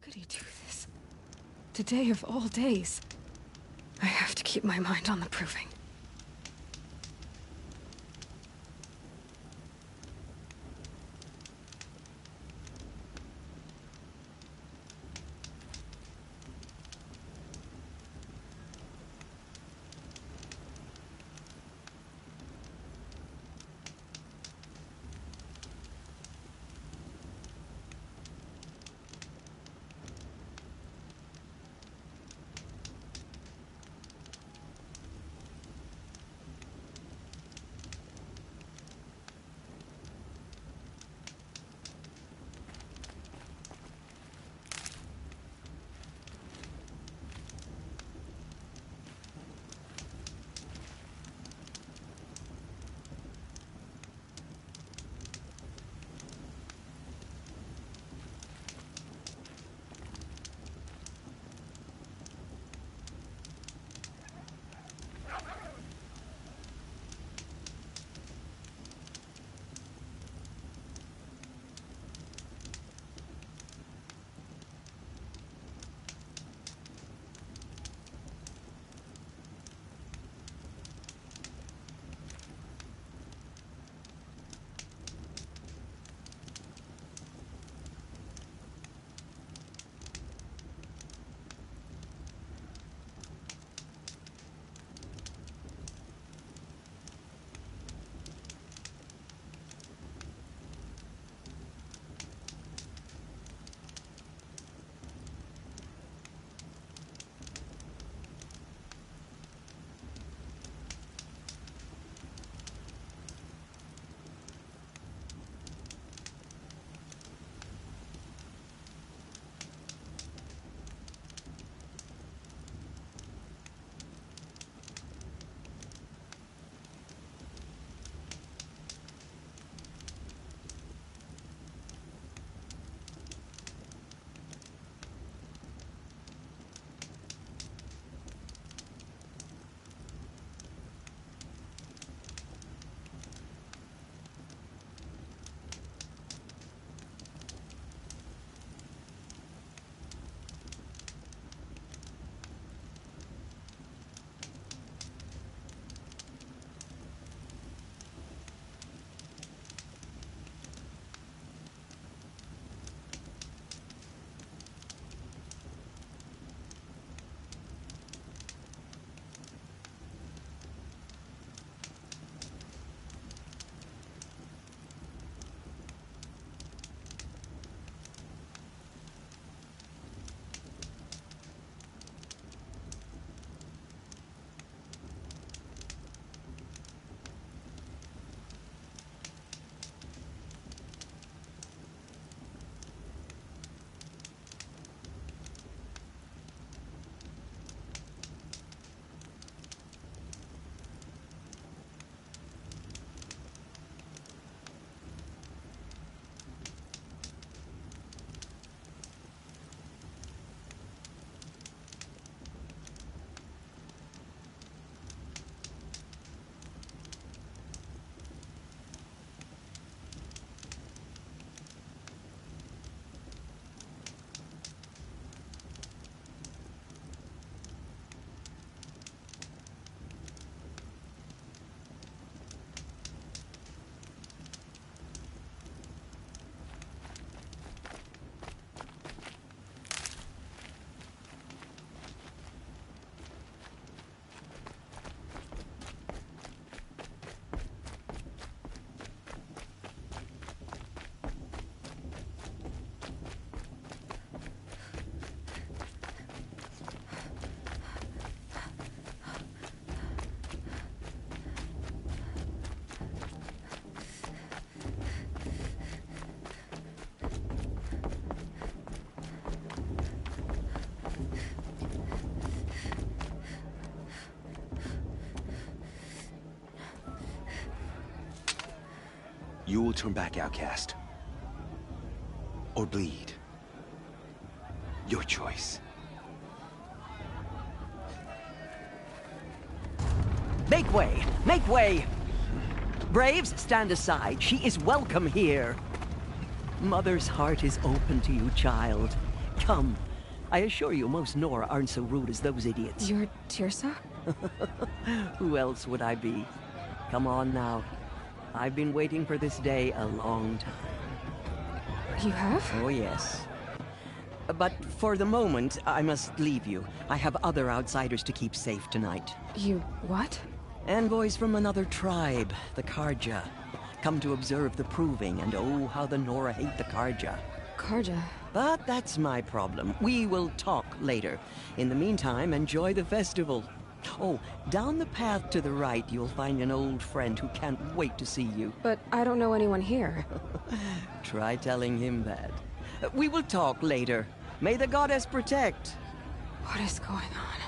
could he do this? Today of all days. I have to keep my mind on the proving. You will turn back, outcast. Or bleed. Your choice. Make way! Make way! Braves, stand aside. She is welcome here. Mother's heart is open to you, child. Come. I assure you most Nora aren't so rude as those idiots. You're Tirsa? Who else would I be? Come on now. I've been waiting for this day a long time. You have? Oh, yes. But for the moment, I must leave you. I have other outsiders to keep safe tonight. You what? Envoys from another tribe, the Carja. Come to observe the proving, and oh, how the Nora hate the Carja. Carja. But that's my problem. We will talk later. In the meantime, enjoy the festival. Oh, down the path to the right, you'll find an old friend who can't wait to see you. But I don't know anyone here. Try telling him that. We will talk later. May the goddess protect. What is going on?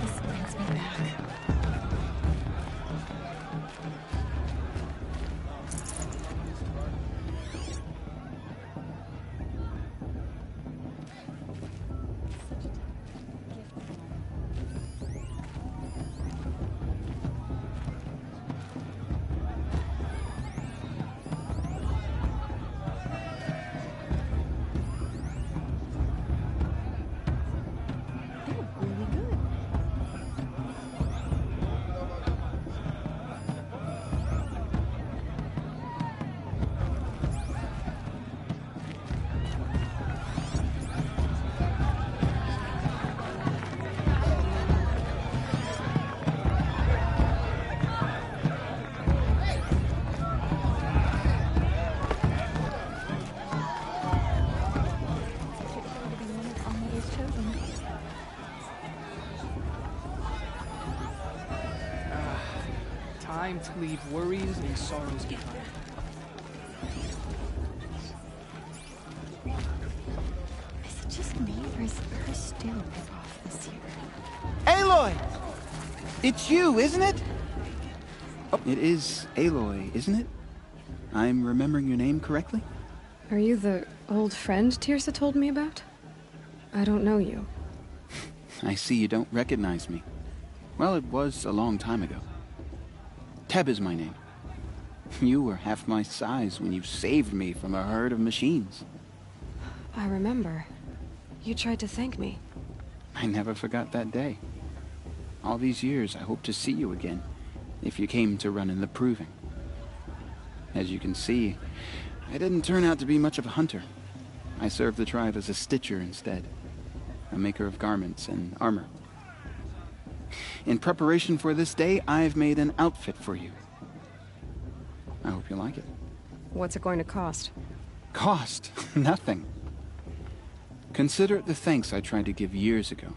This brings me back. Time to leave worries and sorrows behind. Is it just me, or is her still off this year? Aloy! It's you, isn't it? Oh, it is Aloy, isn't it? I'm remembering your name correctly? Are you the old friend Tirsa told me about? I don't know you. I see you don't recognize me. Well, it was a long time ago. Teb is my name. You were half my size when you saved me from a herd of machines. I remember. You tried to thank me. I never forgot that day. All these years, I hope to see you again, if you came to run in the proving. As you can see, I didn't turn out to be much of a hunter. I served the tribe as a stitcher instead, a maker of garments and armor. In preparation for this day, I've made an outfit for you. I hope you like it. What's it going to cost? Cost? Nothing. Consider it the thanks I tried to give years ago.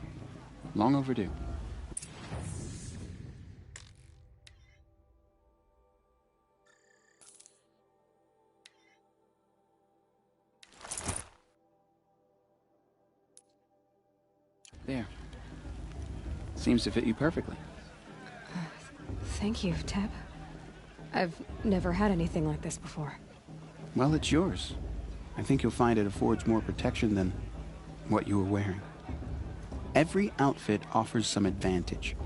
Long overdue. There. Seems to fit you perfectly. Thank you, Teb. I've never had anything like this before. Well, it's yours. I think you'll find it affords more protection than what you were wearing. Every outfit offers some advantage.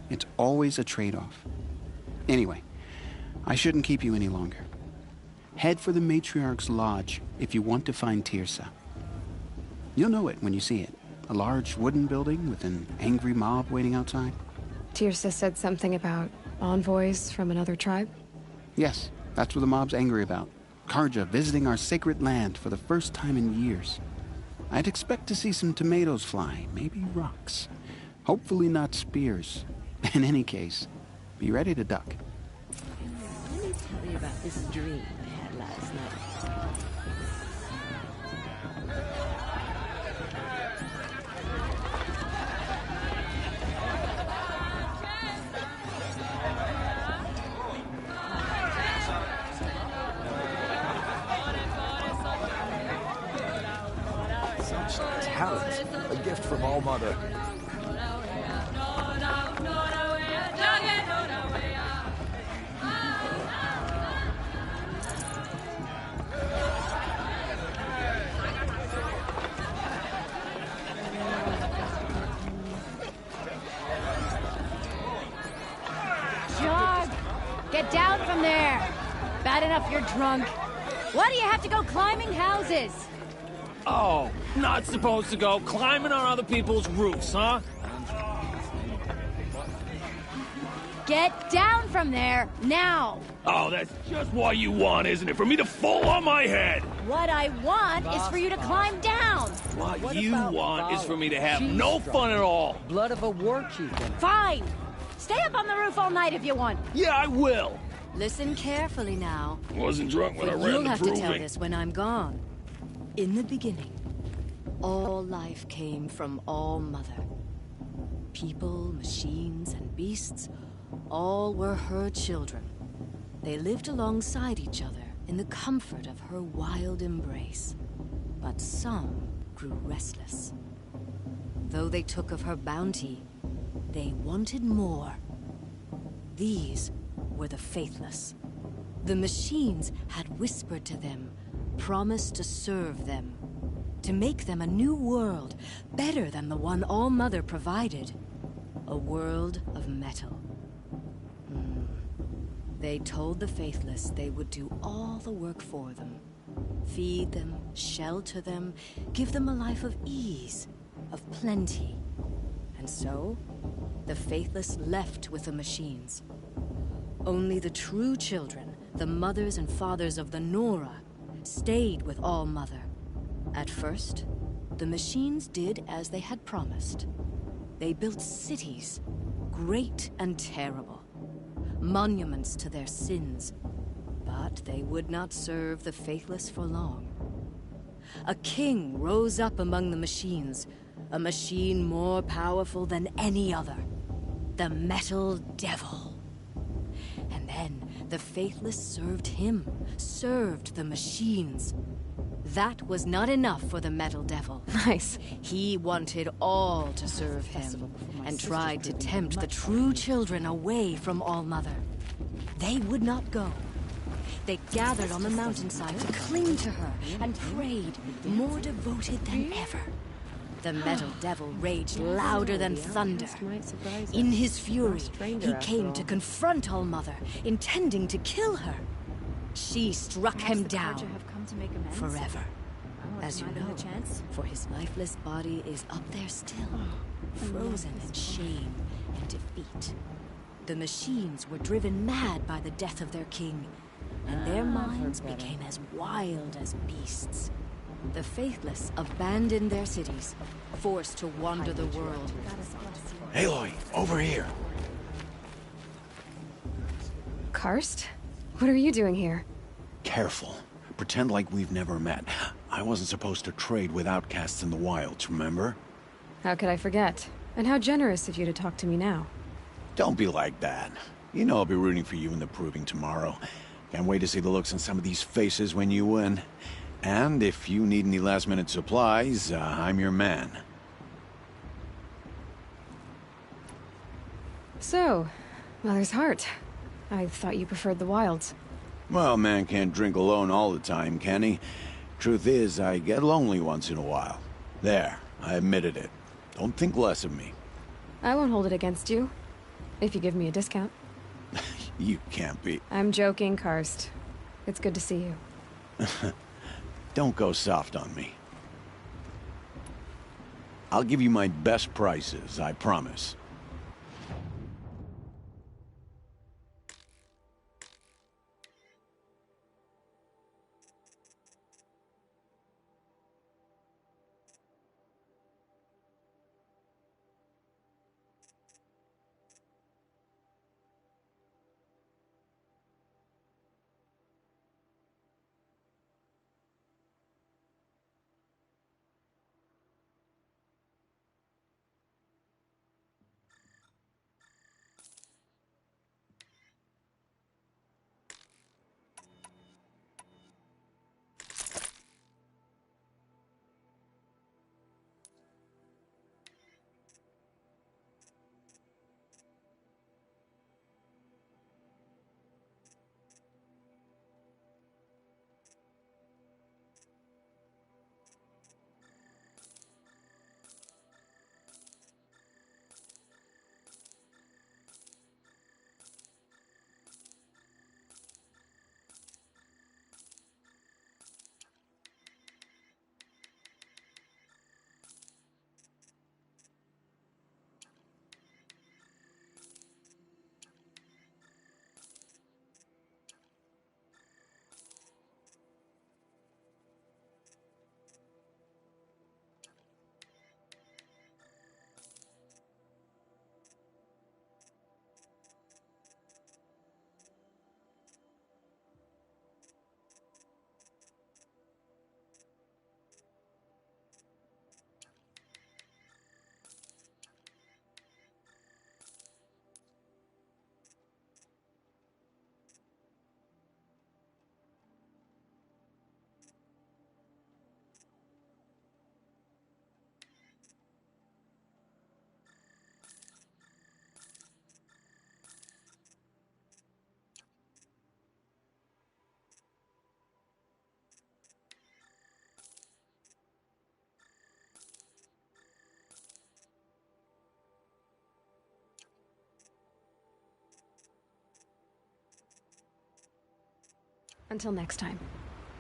It's always a trade-off. Anyway, I shouldn't keep you any longer. Head for the Matriarch's Lodge if you want to find Tirsa. You'll know it when you see it. A large wooden building with an angry mob waiting outside. Tirsa said something about envoys from another tribe? Yes, that's what the mob's angry about. Carja visiting our sacred land for the first time in years. I'd expect to see some tomatoes fly, maybe rocks. Hopefully not spears. In any case, be ready to duck. Let me tell you about this dream I had last night. Such talent. A gift from All Mother. Jog! Get down from there! Bad enough you're drunk. Why do you have to go climbing houses? Oh, not supposed to go climbing on other people's roofs, huh? Get down from there, now! Oh, that's just what you want, isn't it? For me to fall on my head! What I want is for you to climb down! What you want is for me to have no fun at all. Blood of a war chief. Fine! Stay up on the roof all night if you want. Yeah, I will. Listen carefully now. Wasn't drunk when I But ran you'll the have to tell proving. this when I'm gone. In the beginning, all life came from All Mother. People, machines, and beasts, all were her children. They lived alongside each other in the comfort of her wild embrace. But some grew restless. Though they took of her bounty, they wanted more. These were the faithless. The machines had whispered to them, promised to serve them, to make them a new world, better than the one All Mother provided. A world of metal. They told the faithless they would do all the work for them. Feed them, shelter them, give them a life of ease, of plenty. And so, the faithless left with the machines. Only the true children, the mothers and fathers of the Nora, stayed with All Mother. At first, the machines did as they had promised. They built cities, great and terrible, monuments to their sins. But they would not serve the faithless for long. A king rose up among the machines, a machine more powerful than any other. The Metal Devil. And then the faithless served him, served the machines. That was not enough for the Metal Devil. Nice. He wanted all to serve him, and tried to tempt the true children away from All Mother. They would not go. They gathered on the mountainside to cling to her and prayed, more devoted than ever. The Metal Devil raged louder than thunder. In his fury, he came to confront All Mother, intending to kill her. She struck him down forever. As you know, for his lifeless body is up there still, frozen in shame and defeat. The machines were driven mad by the death of their king, and their minds became as wild as beasts. The faithless abandoned their cities, forced to wander the world. Aloy, over here. Karst? What are you doing here? Careful. Pretend like we've never met. I wasn't supposed to trade with outcasts in the wilds, remember? How could I forget? And how generous of you to talk to me now. Don't be like that. You know I'll be rooting for you in the proving tomorrow. Can't wait to see the looks on some of these faces when you win. And if you need any last-minute supplies, I'm your man. So, Mother's Heart. I thought you preferred the wilds. Well, man can't drink alone all the time, can he? Truth is, I get lonely once in a while. There, I admitted it. Don't think less of me. I won't hold it against you, if you give me a discount. You can't be... I'm joking, Karst. It's good to see you. Don't go soft on me. I'll give you my best prices, I promise. Until next time.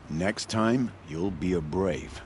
Next time, you'll be a brave.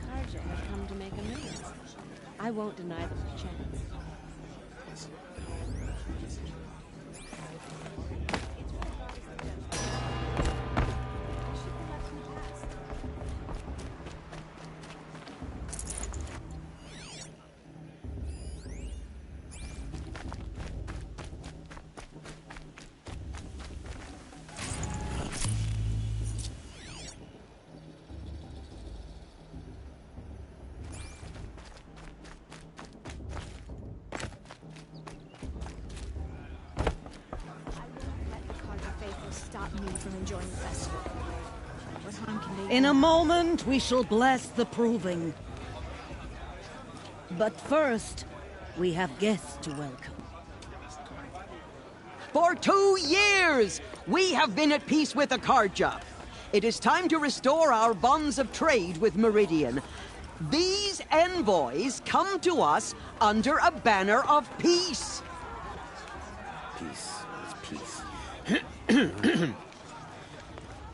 Carja had come to make amends. I won't deny them a chance. Stop me from enjoying the festival. What harm can they In do? a moment, we shall bless the proving. But first, we have guests to welcome. For 2 years, we have been at peace with Akarja. It is time to restore our bonds of trade with Meridian. These envoys come to us under a banner of peace. Peace is peace.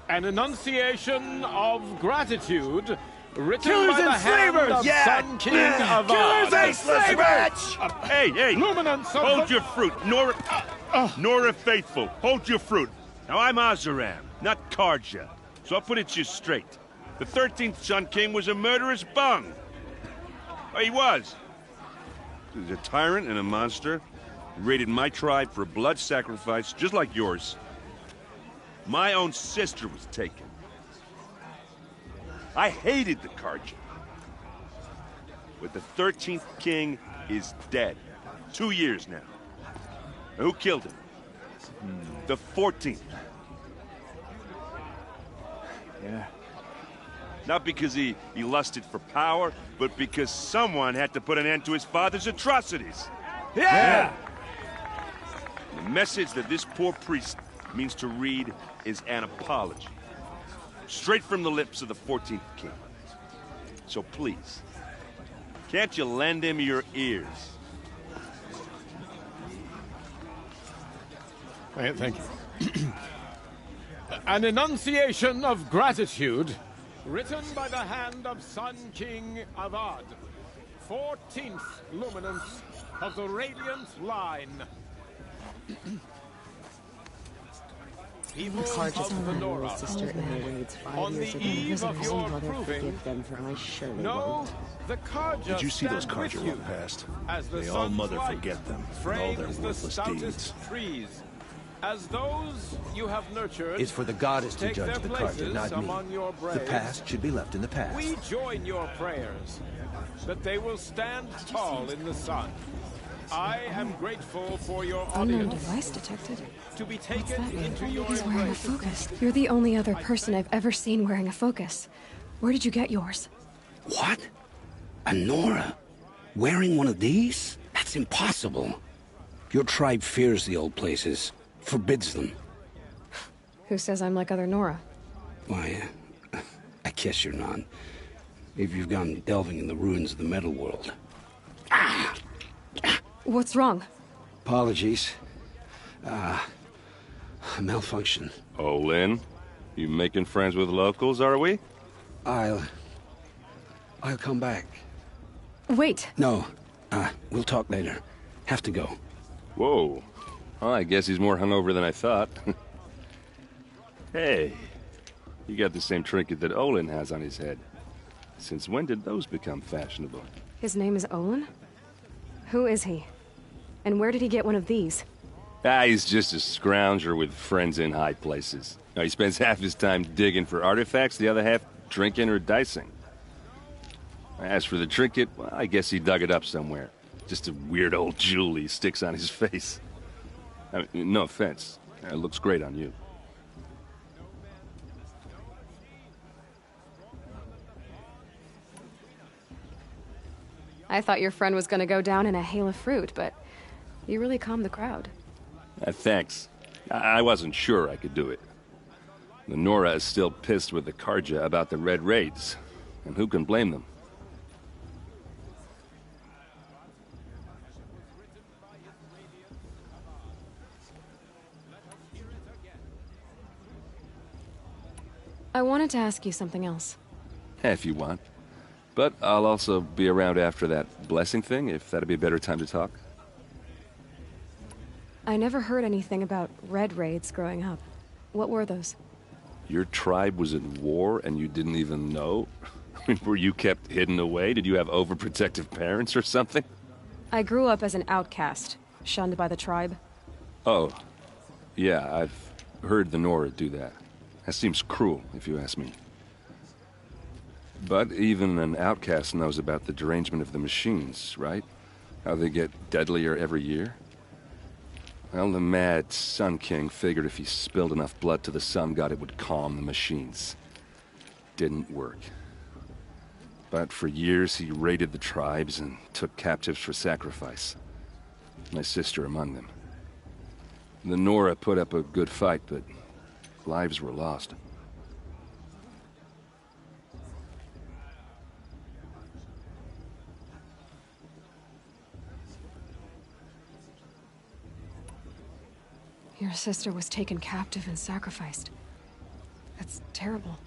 An enunciation of gratitude written Killers by the and hand slavers! of Yeah! Sun King Avad. Killers and slavers! Hey, hey! Luminance of Hold the- your fruit, Nora Faithful. Hold your fruit. Now, I'm Azaram, not Karja. So I'll put it just straight. The 13th Sun King was a murderous bung. Oh, he was. He was a tyrant and a monster. He raided my tribe for a blood sacrifice, just like yours. My own sister was taken. I hated the Karja. But the 13th king is dead. 2 years now. And who killed him? The 14th. Yeah. Not because he lusted for power, but because someone had to put an end to his father's atrocities. Yeah! The message that this poor priest means to read is an apology. Straight from the lips of the 14th king. So please, can't you lend him your ears? Thank you. An enunciation of gratitude written by the hand of Sun King Avad, 14th luminance of the Radiant Line. People of the Nora, Sister in the raids 5 on years the ago. eve of your Mother, proving, forgive them, for I surely no, won't. the Karja Did you see those stand with Karja you walk past? as the May all sun's mother light forget them and all frames their the worthless stoutest deeds. trees, as those you have nurtured. It's for the goddess to take judge their the places Karja, not among me. your The braves. past should be left in the past. We join your prayers that they will stand tall in the sun. I am grateful for your Unknown audience device detected. to be What's taken that mean? into your He's wearing a embrace. focus. You're the only other person I've ever seen wearing a focus. Where did you get yours? What? A Nora? Wearing one of these? That's impossible. Your tribe fears the old places, forbids them. Who says I'm like other Nora? Why, I guess you're not. If you've gone delving in the ruins of the metal world. What's wrong? Apologies. Malfunction. Olin, you making friends with locals, are we? I'll come back. Wait. No. We'll talk later. Have to go. Whoa. Well, I guess he's more hungover than I thought. Hey, you got the same trinket that Olin has on his head. Since when did those become fashionable? His name is Olin? Who is he? And where did he get one of these? He's just a scrounger with friends in high places. Now, he spends half his time digging for artifacts, the other half drinking or dicing. As for the trinket, well, I guess he dug it up somewhere. Just a weird old jewel he sticks on his face. I mean, no offense. It looks great on you. I thought your friend was gonna go down in a hail of fruit, but you really calmed the crowd. Thanks. I wasn't sure I could do it. The Nora is still pissed with the Carja about the Red Raids, and who can blame them? I wanted to ask you something else. If you want. But I'll also be around after that blessing thing, if that'd be a better time to talk. I never heard anything about Red Raids growing up. What were those? Your tribe was in war and you didn't even know? I mean, were you kept hidden away? Did you have overprotective parents or something? I grew up as an outcast, shunned by the tribe. Oh. Yeah, I've heard the Nora do that. That seems cruel, if you ask me. But even an outcast knows about the derangement of the machines, right? How they get deadlier every year? Well, the mad Sun King figured if he spilled enough blood to the Sun God, it would calm the machines. Didn't work. But for years, he raided the tribes and took captives for sacrifice. My sister among them. The Nora put up a good fight, but lives were lost. Your sister was taken captive and sacrificed. That's terrible.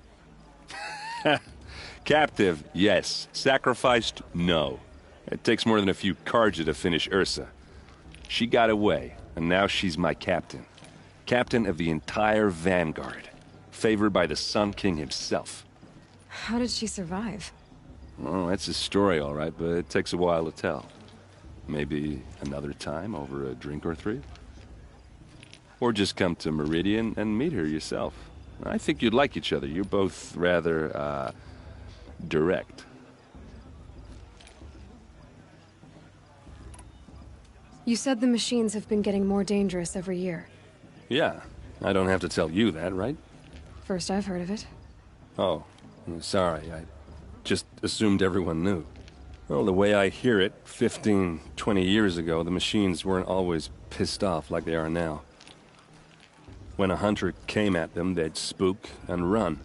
Captive, yes. Sacrificed, no. It takes more than a few Carja to finish Ursa. She got away, and now she's my captain. Captain of the entire Vanguard. Favored by the Sun King himself. How did she survive? Oh, that's a story, all right, but it takes a while to tell. Maybe another time over a drink or three? Or just come to Meridian and meet her yourself. I think you'd like each other. You're both rather, direct. You said the machines have been getting more dangerous every year. Yeah, I don't have to tell you that, right? First I've heard of it. Oh, sorry. I just assumed everyone knew. Well, the way I hear it, 15, 20 years ago, the machines weren't always pissed off like they are now. When a hunter came at them, they'd spook and run.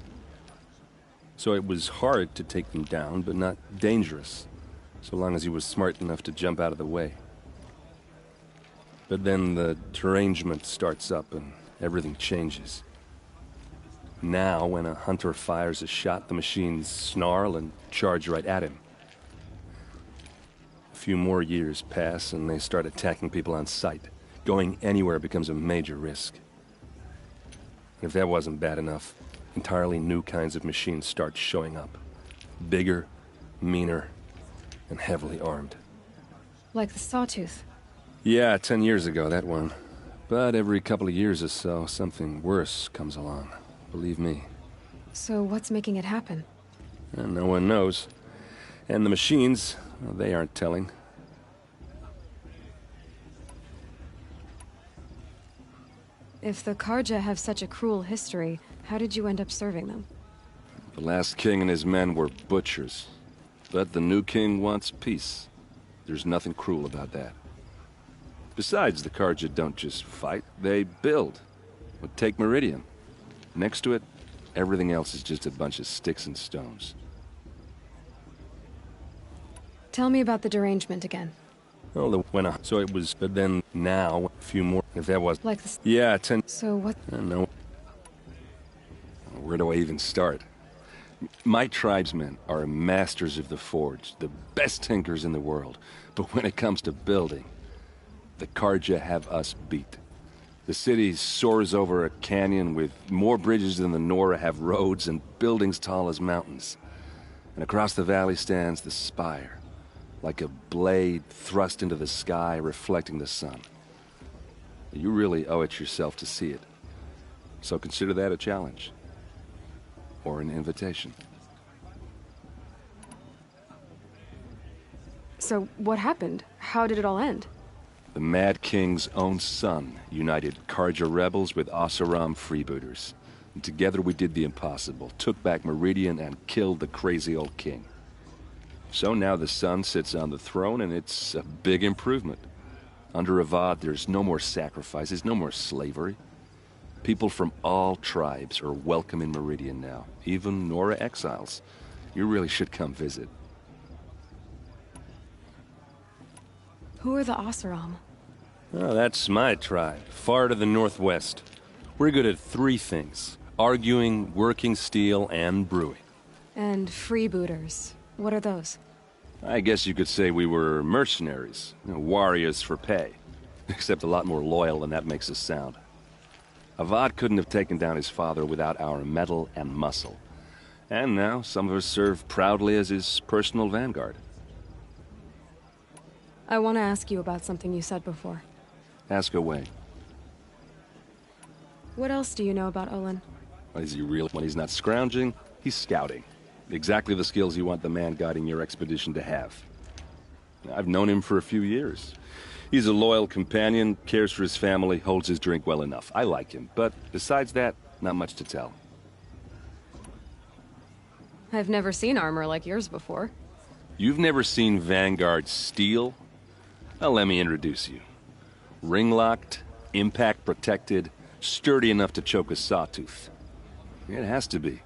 So it was hard to take them down, but not dangerous, so long as he was smart enough to jump out of the way. But then the derangement starts up and everything changes. Now, when a hunter fires a shot, the machines snarl and charge right at him. A few more years pass and they start attacking people on sight. Going anywhere becomes a major risk. If that wasn't bad enough, entirely new kinds of machines start showing up. Bigger, meaner, and heavily armed. Like the Sawtooth. Yeah, 10 years ago, that one. But every couple of years or so, something worse comes along. Believe me. So what's making it happen? And no one knows. And the machines, well, they aren't telling. If the Carja have such a cruel history, how did you end up serving them? The last king and his men were butchers. But the new king wants peace. There's nothing cruel about that. Besides, the Carja don't just fight, they build. Well, take Meridian. Next to it, everything else is just a bunch of sticks and stones. Tell me about the derangement again. Well, so it was, but then now, a few more, if that was... Like this... Yeah, 10... So what... I don't know. Where do I even start? My tribesmen are masters of the forge, the best tinkers in the world. But when it comes to building, the Carja have us beat. The city soars over a canyon with more bridges than the Nora have roads and buildings tall as mountains. And across the valley stands the spire, like a blade thrust into the sky reflecting the sun. You really owe it yourself to see it. So consider that a challenge. Or an invitation. So what happened? How did it all end? The Mad King's own son united Carja rebels with Oseram freebooters. And together we did the impossible, took back Meridian and killed the crazy old king. So now the son sits on the throne and it's a big improvement. Under Avad there's no more sacrifices, no more slavery. People from all tribes are welcome in Meridian now, even Nora exiles. You really should come visit. Who are the Oseram? Oh, that's my tribe, far to the northwest. We're good at 3 things: arguing, working steel, and brewing. And freebooters. What are those? I guess you could say we were mercenaries, warriors for pay. Except a lot more loyal than that makes us sound. Avad couldn't have taken down his father without our metal and muscle. And now some of us serve proudly as his personal vanguard. I want to ask you about something you said before. Ask away. What else do you know about Olin? Is he real? When he's not scrounging, he's scouting. Exactly the skills you want the man guiding your expedition to have. I've known him for a few years. He's a loyal companion, cares for his family, holds his drink well enough. I like him, but besides that, not much to tell. I've never seen armor like yours before. You've never seen Vanguard steel? Well, let me introduce you. Ring-locked, impact-protected, sturdy enough to choke a sawtooth. It has to be.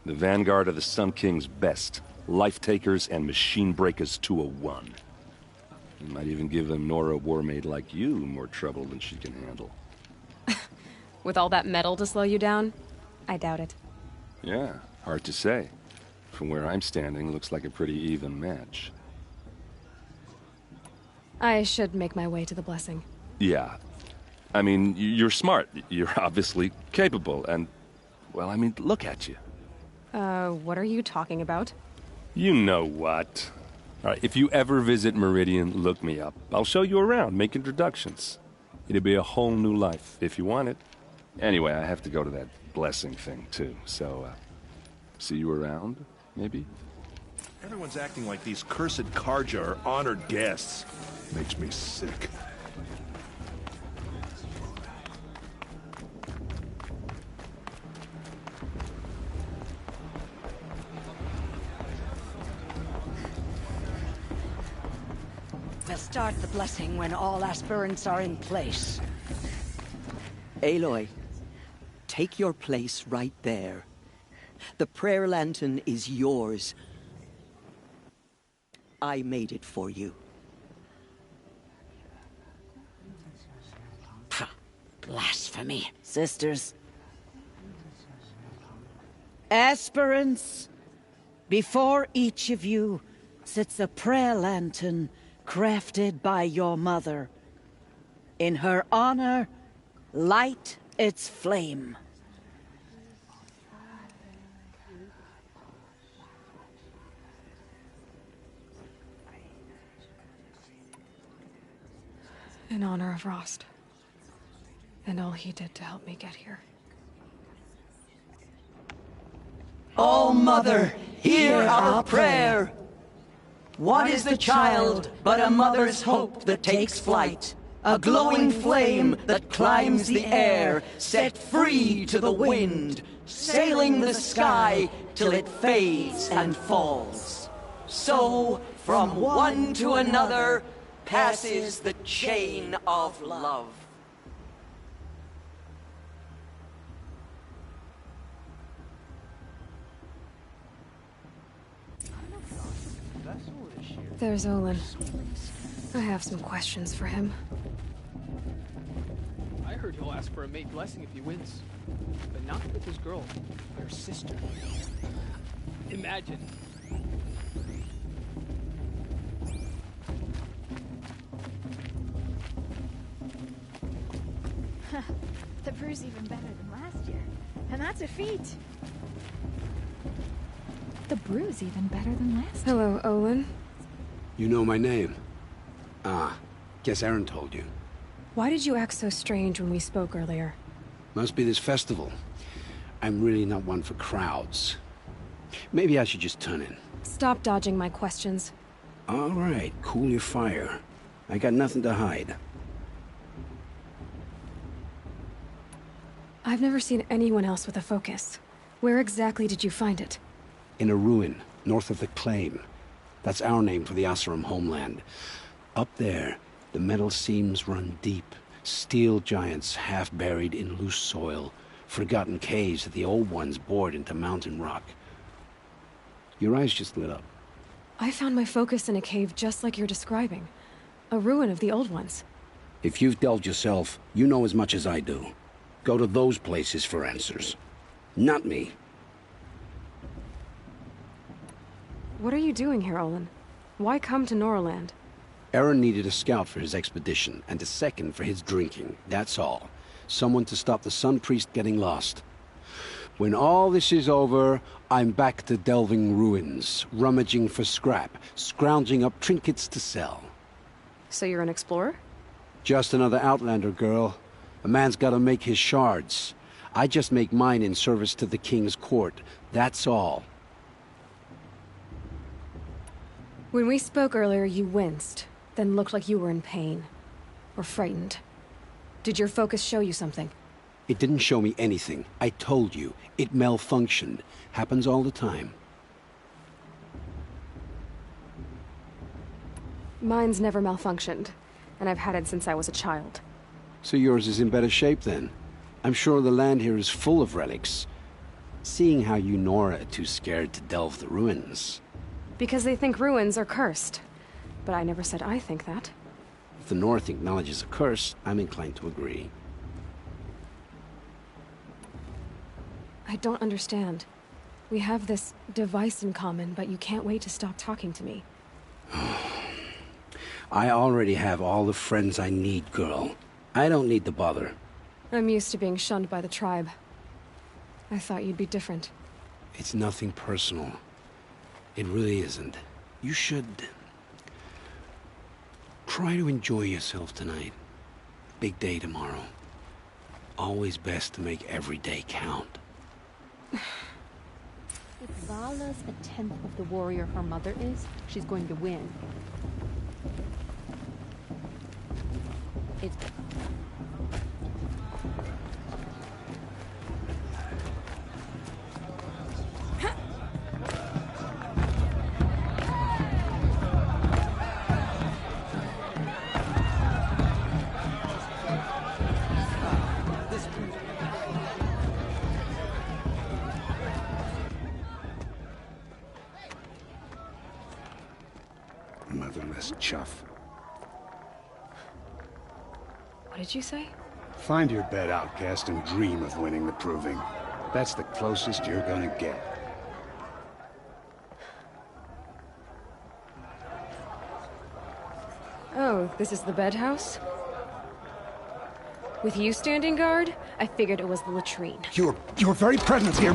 The Vanguard are the Sun King's best. Life-takers and machine-breakers to a 1. You might even give a Nora warmaid like you more trouble than she can handle. With all that metal to slow you down? I doubt it. Yeah, hard to say. From where I'm standing, looks like a pretty even match. I should make my way to the blessing. Yeah. I mean, you're smart. You're obviously capable, and... well, I mean, look at you. What are you talking about? You know what. All right, if you ever visit Meridian, look me up. I'll show you around, make introductions. It'll be a whole new life, if you want it. Anyway, I have to go to that blessing thing, too, so, see you around, maybe? Everyone's acting like these cursed Carja are honored guests. Makes me sick. We'll start the blessing when all aspirants are in place. Aloy, take your place right there. The prayer lantern is yours. I made it for you. Blasphemy. Sisters. Aspirants, before each of you sits a prayer lantern crafted by your mother. In her honor, light its flame. In honor of Rost. And all he did to help me get here. Oh, Mother, hear our prayer! What is the child but a mother's hope that takes flight? A glowing flame that climbs the air, set free to the wind, sailing the sky till it fades and falls. So, from one to another, passes the chain of love. There's Olin. I have some questions for him. I heard he'll ask for a mate blessing if he wins. But not with his girl, your sister. Imagine. The brew's even better than last year. And that's a feat. The brew's even better than last year. Hello, Olin. You know my name? Ah, guess Aaron told you. Why did you act so strange when we spoke earlier? Must be this festival. I'm really not one for crowds. Maybe I should just turn in. Stop dodging my questions. All right, cool your fire. I got nothing to hide. I've never seen anyone else with a focus. Where exactly did you find it? In a ruin, north of the Claim. That's our name for the Oseram homeland. Up there, the metal seams run deep. Steel giants half buried in loose soil. Forgotten caves that the old ones bored into mountain rock. Your eyes just lit up. I found my focus in a cave just like you're describing. A ruin of the old ones. If you've delved yourself, you know as much as I do. Go to those places for answers. Not me. What are you doing here, Olin? Why come to Noraland? Aaron needed a scout for his expedition, and a second for his drinking. That's all. Someone to stop the Sun Priest getting lost. When all this is over, I'm back to delving ruins, rummaging for scrap, scrounging up trinkets to sell. So you're an explorer? Just another Outlander, girl. A man's gotta make his shards. I just make mine in service to the King's court. That's all. When we spoke earlier, you winced, then looked like you were in pain. Or frightened. Did your focus show you something? It didn't show me anything. I told you. It malfunctioned. Happens all the time. Mine's never malfunctioned, and I've had it since I was a child. So yours is in better shape then. I'm sure the land here is full of relics. Seeing how you Nora are too scared to delve the ruins. Because they think ruins are cursed. But I never said I think that. If the North acknowledges a curse, I'm inclined to agree. I don't understand. We have this device in common, but you can't wait to stop talking to me. I already have all the friends I need, girl. I don't need the bother. I'm used to being shunned by the tribe. I thought you'd be different. It's nothing personal. It really isn't. You should... try to enjoy yourself tonight. Big day tomorrow. Always best to make every day count. If Lala's a tenth of the warrior her mother is, she's going to win. It's... Motherless chuff. What did you say? Find your bed, outcast, and dream of winning the proving. That's the closest you're gonna get. Oh, this is the bedhouse? With you standing guard, I figured it was the latrine. Your very presence here...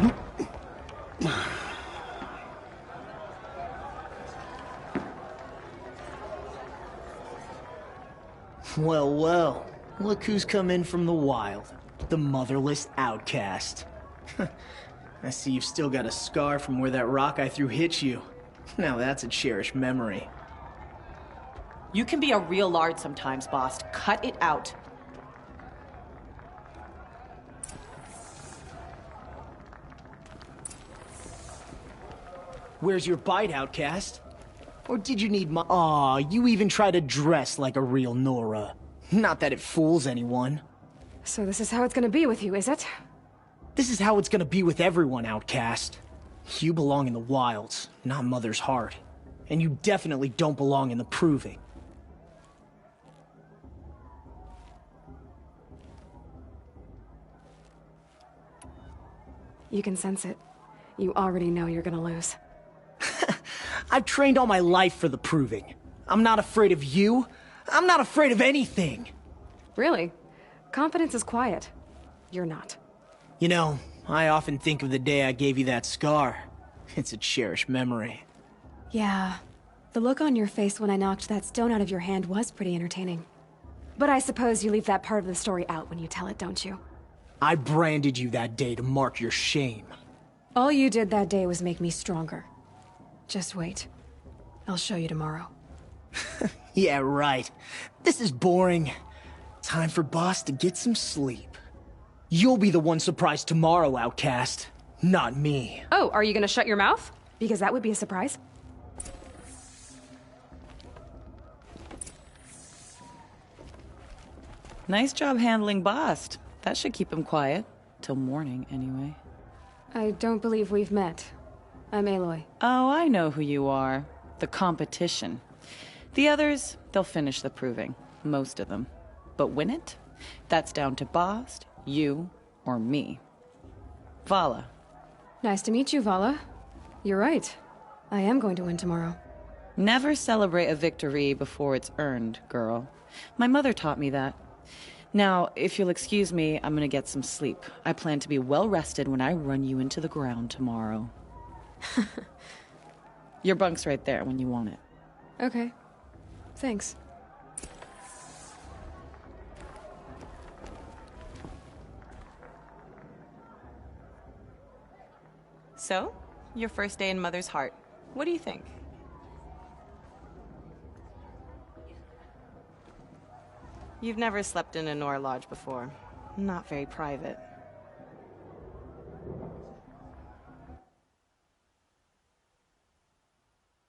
Well, well. Look who's come in from the wild. The motherless outcast. I see you've still got a scar from where that rock I threw hit you. Now that's a cherished memory. You can be a real lard sometimes, boss. Cut it out. Where's your bite, outcast? Or did you need my... Aw, you even try to dress like a real Nora. Not that it fools anyone. So this is how it's gonna be with you, is it? This is how it's gonna be with everyone, outcast. You belong in the wilds, not Mother's heart. And you definitely don't belong in the Proving. You can sense it. You already know you're gonna lose. I've trained all my life for the Proving. I'm not afraid of you. I'm not afraid of anything. Really? Confidence is quiet. You're not. You know, I often think of the day I gave you that scar. It's a cherished memory. Yeah. The look on your face when I knocked that stone out of your hand was pretty entertaining. But I suppose you leave that part of the story out when you tell it, don't you? I branded you that day to mark your shame. All you did that day was make me stronger. Just wait. I'll show you tomorrow. Yeah, right. This is boring. Time for Boss to get some sleep. You'll be the one surprised tomorrow, Outcast. Not me. Oh, are you gonna shut your mouth? Because that would be a surprise. Nice job handling Bast. That should keep him quiet. Till morning, anyway. I don't believe we've met. I'm Aloy. Oh, I know who you are. The competition. The others, they'll finish the Proving. Most of them. But win it? That's down to Bast, you, or me. Vala. Nice to meet you, Vala. You're right. I am going to win tomorrow. Never celebrate a victory before it's earned, girl. My mother taught me that. Now, if you'll excuse me, I'm gonna get some sleep. I plan to be well rested when I run you into the ground tomorrow. Your bunk's right there when you want it. Okay. Thanks. So, your first day in Mother's Heart. What do you think? You've never slept in a Nora Lodge before. Not very private.